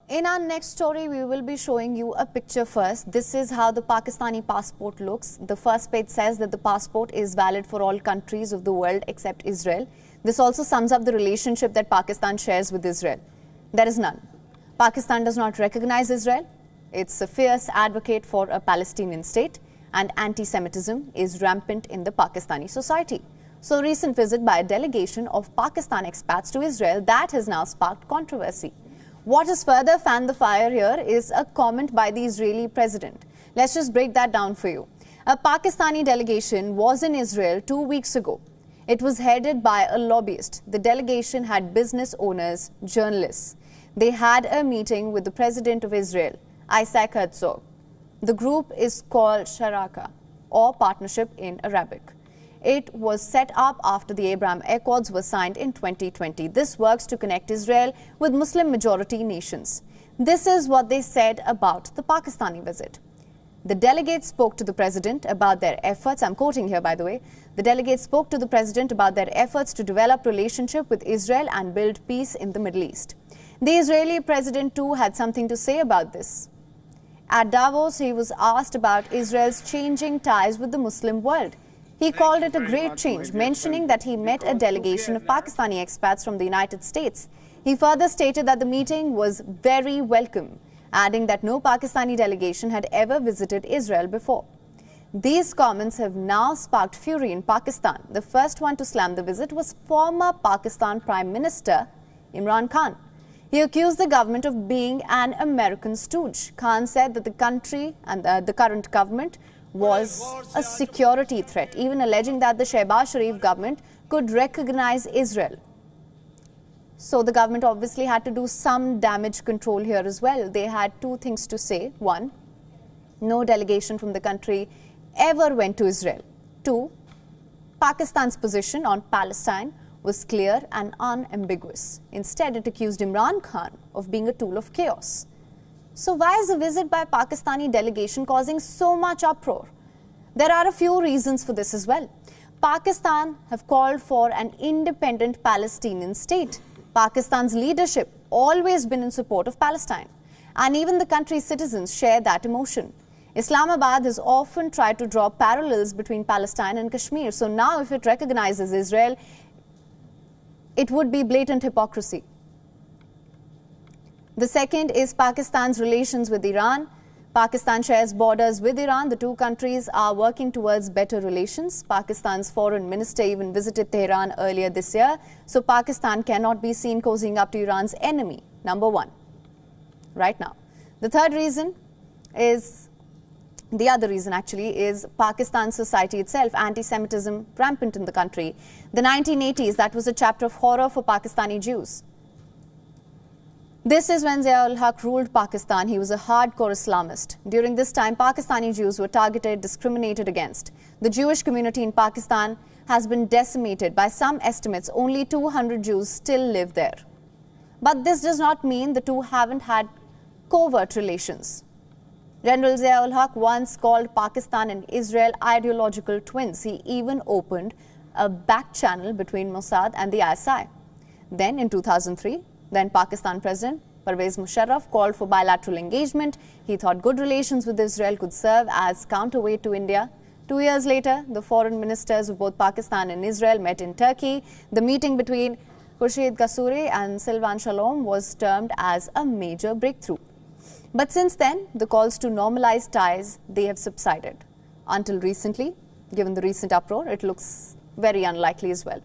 In our next story, we will be showing you a picture first. This is how the Pakistani passport looks. The first page says that the passport is valid for all countries of the world except Israel. This also sums up the relationship that Pakistan shares with Israel. There is none. Pakistan does not recognize Israel. It's a fierce advocate for a Palestinian state, and anti-Semitism is rampant in the Pakistani society. So, a recent visit by a delegation of Pakistan expats to Israel that has now sparked controversy. What has further fanned the fire here is a comment by the Israeli president. Let's just break that down for you. A Pakistani delegation was in Israel 2 weeks ago. It was headed by a lobbyist. The delegation had business owners, journalists. They had a meeting with the president of Israel, Isaac Herzog. The group is called Sharaka, or Partnership in Arabic. It was set up after the Abraham Accords were signed in 2020. This works to connect Israel with Muslim-majority nations. This is what they said about the Pakistani visit. The delegates spoke to the president about their efforts. I'm quoting here, by the way. The delegates spoke to the president about their efforts to develop relationship with Israel and build peace in the Middle East. The Israeli president, too, had something to say about this. At Davos, he was asked about Israel's changing ties with the Muslim world. He called it a great change, mentioning that he met a delegation of Pakistani expats from the United States. He further stated that the meeting was very welcome, adding that no Pakistani delegation had ever visited Israel before. These comments have now sparked fury in Pakistan. The first one to slam the visit was former Pakistan Prime Minister Imran Khan. He accused the government of being an American stooge. Khan said that the country and the current government was a security threat, even alleging that the Shehbaz Sharif government could recognize Israel. So the government obviously had to do some damage control here as well. They had two things to say. One, no delegation from the country ever went to Israel. Two, Pakistan's position on Palestine was clear and unambiguous. Instead, it accused Imran Khan of being a tool of chaos. So why is a visit by a Pakistani delegation causing so much uproar? There are a few reasons for this as well. Pakistan have called for an independent Palestinian state. Pakistan's leadership always been in support of Palestine. And even the country's citizens share that emotion. Islamabad has often tried to draw parallels between Palestine and Kashmir. So now if it recognizes Israel, it would be blatant hypocrisy. The second is Pakistan's relations with Iran. Pakistan shares borders with Iran. The two countries are working towards better relations. Pakistan's foreign minister even visited Tehran earlier this year. So Pakistan cannot be seen cozying up to Iran's enemy, number one, right now. The third reason is, the other reason actually, is Pakistan's society itself, anti-Semitism rampant in the country. The 1980s, that was a chapter of horror for Pakistani Jews. This is when Zia-ul-Haq ruled Pakistan. He was a hardcore Islamist. During this time, Pakistani Jews were targeted, discriminated against. The Jewish community in Pakistan has been decimated. By some estimates, only 200 Jews still live there. But this does not mean the two haven't had covert relations. General Zia-ul-Haq once called Pakistan and Israel ideological twins. He even opened a back channel between Mossad and the ISI. Then in 2003, then Pakistan President Pervez Musharraf called for bilateral engagement. He thought good relations with Israel could serve as counterweight to India. 2 years later, the foreign ministers of both Pakistan and Israel met in Turkey. The meeting between Khurshid Kasuri and Silvan Shalom was termed as a major breakthrough. But since then, the calls to normalize ties, they have subsided. Until recently, given the recent uproar, it looks very unlikely as well.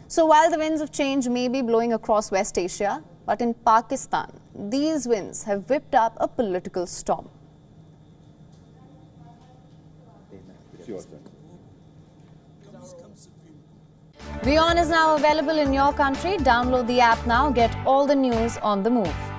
So while the winds of change may be blowing across West Asia, but in Pakistan, these winds have whipped up a political storm. WION is now available in your country. Download the app now. Get all the news on the move.